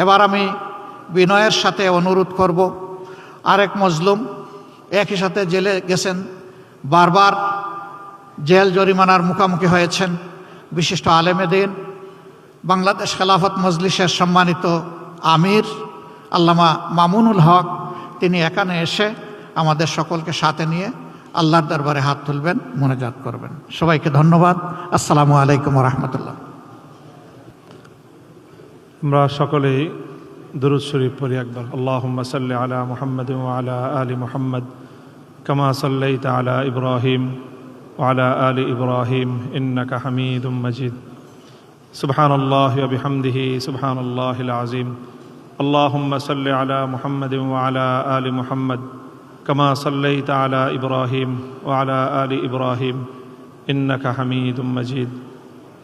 এবার আমি বিনয়ের সাথে অনুরোধ করব, আরেক মজলুম একই সাথে জেলে গেছেন, বারবার জেল জরিমানার মুখোমুখি হয়েছেন, বিশিষ্ট আলেমে দ্বীন বাংলাদেশ খেলাফত মজলিসের সম্মানিত আমির আল্লামা মামুনুল হক, তিনি এখানে এসে আমাদের সকলকে সাথে নিয়ে আল্লাহর দরবারে হাত তুলবেন, মোনাজাত করবেন। সবাইকে ধন্যবাদ। আসসালামু আলাইকুম ওয়া রাহমাতুল্লাহ। আমরা সকলেই দুরূদ শরীফ পড়ি একবার। আল্লাহুম্মা সাল্লি আলা মুহাম্মাদ ওয়া আলা আলি মুহাম্মাদ কামা সাল্লাইতা আলা ইব্রাহিম ওয়া আলা আলি ইব্রাহিম ইন্নাকা হামিদুম মাজিদ। সুবহানাল্লাহি ওয়া বিহামদিহি সুবহানাল্লাহিল আযীম। আল্লাহুম্মা সাল্লি আলা মুহাম্মাদ ওয়া আলা আলি মুহাম্মাদ কামা সাল্লাইতা আলা ইব্রাহিম ওয়া আলা আলি ইব্রাহিম ইন্নাকা হামিদুম মাজিদ।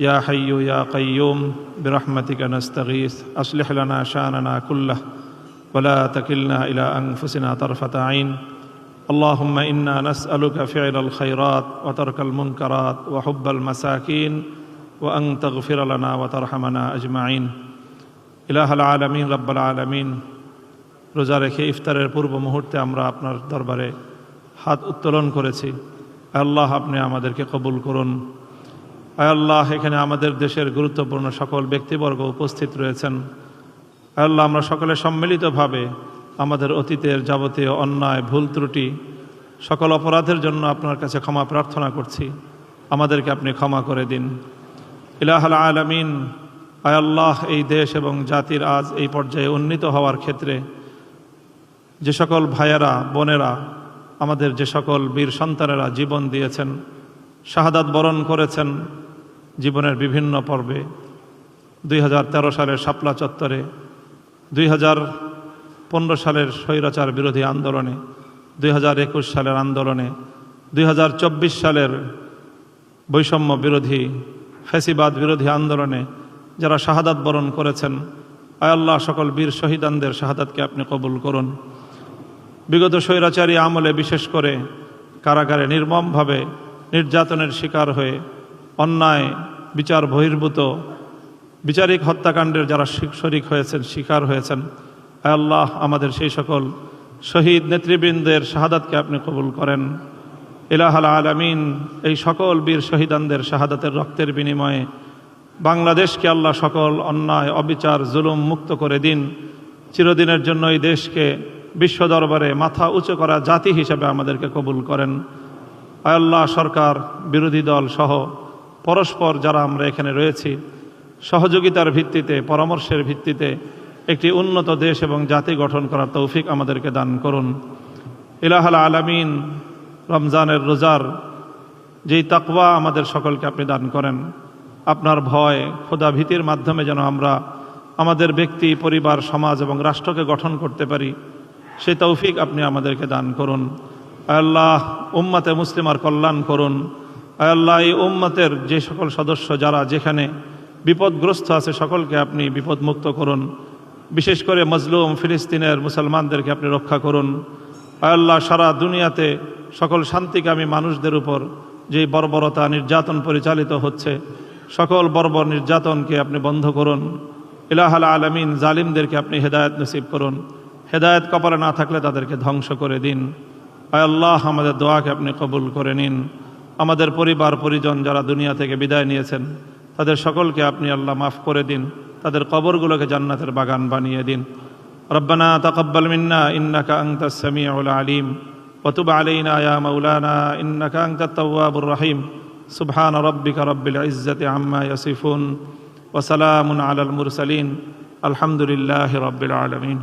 ইয়া হাইয়্যু ইয়া কাইয়্যুম বিরহমাতিকা নাস্তাগীথ আসলিহ লানা শানানা কুল্লাহ ওয়া লা তাকিলনা ইলা আনফুসিনা তারফাতা আইন। আল্লাহুম্মা ইন্না নাসআলুকা ফি'লাল খায়রাত ওয়া তারকাল মুনকারাত ওয়া হুব্বাল মাসাকিন ওয়া আন তাগফিরা লানা ওয়া তারহামানা আজমাইন। ইলাহাল আলামিন রাব্বাল আলামিন, রোজা রেখে ইফতারের পূর্ব মুহূর্তে আমরা আপনার দরবারে হাত উত্তোলন করেছি। আল্লাহ, আপনি আমাদেরকে কবুল করুন। আল্লাহ, এখানে আমাদের দেশের গুরুত্বপূর্ণ সকল ব্যক্তিবর্গ উপস্থিত রয়েছেন। আল্লাহ, আমরা সকলে সম্মিলিতভাবে আমাদের অতীতের যাবতীয় অন্যায় ভুল ত্রুটি সকল অপরাধের জন্য আপনার কাছে ক্ষমা প্রার্থনা করছি। আমাদেরকে আপনি ক্ষমা করে দিন। ইলাহাল আলামিন, আল্লাহ, এই দেশ এবং জাতির আজ এই পর্যায়ে উন্নীত হওয়ার ক্ষেত্রে যে সকল ভাইয়েরা বোনেরা, আমাদের যে সকল বীর সন্তানেরা জীবন দিয়েছেন, শাহাদাত বরণ করেছেন জীবনের বিভিন্ন পর্বে, 2013 সালের শাপলা চত্বরে, 2015 সালের স্বৈরাচার বিরোধী আন্দোলনে, 2021 সালের আন্দোলনে, 2024 সালের বৈষম্য বিরোধী ফ্যাসিবাদ বিরোধী আন্দোলনে যারা শাহাদাত বরণ করেছেন, আয় আল্লাহ, সকল বীর শহীদানদের শাহাদাতকে আপনি কবুল করুন। বিগত স্বৈরাচারী আমলে বিশেষ করে কারাগারে নির্মমভাবে নির্যাতনের শিকার হয়ে অন্যায় বিচার বহির্ভূত বিচারিক হত্যাকাণ্ডের যারা শরিক হয়েছেন, শিকার হয়েছেন, আয় আল্লাহ, আমাদের সেই সকল শহীদ নেতৃবৃন্দের শাহাদাতকে আপনি কবুল করেন। ইলাহাল আলামিন, এই সকল বীর শহীদানদের শাহাদাতের রক্তের বিনিময়ে বাংলাদেশকে আল্লাহ সকল অন্যায় অবিচার জুলুম মুক্ত করে দিন। চিরদিনের জন্য এই দেশকে বিশ্ব দরবারে মাথা উঁচু করা জাতি হিসেবে আমাদেরকে কবুল করেন। আয় আল্লাহ, সরকার বিরোধী দল সহ পরস্পর যারা আমরা এখানে রয়েছি, সহযোগিতার ভিত্তিতে পরামর্শের ভিত্তিতে একটি উন্নত দেশ এবং জাতি গঠন করার তৌফিক আমাদেরকে দান করুন। ইলাহাল আলামিন, রমজানের রোজার যেই তাকওয়া আমাদের সকলকে আপনি দান করেন, আপনার ভয় খোদা ভীতির মাধ্যমে যেন আমরা আমাদের ব্যক্তি, পরিবার, সমাজ এবং রাষ্ট্রকে গঠন করতে পারি, সেই তৌফিক আপনি আমাদেরকে দান করুন। আল্লাহ, উম্মতে মুসলিমার কল্যাণ করুন। আল্লাহ, এই উম্মতের যে সকল সদস্য যারা যেখানে বিপদগ্রস্ত আছে সকলকে আপনি বিপদমুক্ত করুন। বিশেষ করে মজলুম ফিলিস্তিনের মুসলমানদেরকে আপনি রক্ষা করুন। আল্লাহ, সারা দুনিয়াতে সকল শান্তিকামী মানুষদের উপর যেই বর্বরতা নির্যাতন পরিচালিত হচ্ছে, সকল বর্বর নির্যাতনকে আপনি বন্ধ করুন। ইলাহাল আলামিন, জালিমদেরকে আপনি হেদায়েত নসিব করুন। হেদায়েত কপালে না থাকলে তাদেরকে ধ্বংস করে দিন। আয় আল্লাহ, আমাদের দোয়াকে আপনি কবুল করে নিন। আমাদের পরিবার পরিজন যারা দুনিয়া থেকে বিদায় নিয়েছেন, তাদের সকলকে আপনি আল্লাহ মাফ করে দিন। তাদের কবরগুলোকে জান্নাতের বাগান বানিয়ে দিন। রব্বানা তাকাব্বাল মিন্না ইন্নাকা আনতাস সামিউল আলিম ওয়া তুব আলাইনা ইয়া মাওলানা ইন্নাকা আনতাত তাওয়াবুর রহিম। সুবহান রাব্বিকা রাব্বিল ইজ্জাতি আম্মা ইয়াসিফুন ওয়া সালামুন আলাল মুরসালিন। আলহামদুলিল্লাহি রাব্বিল আলামিন।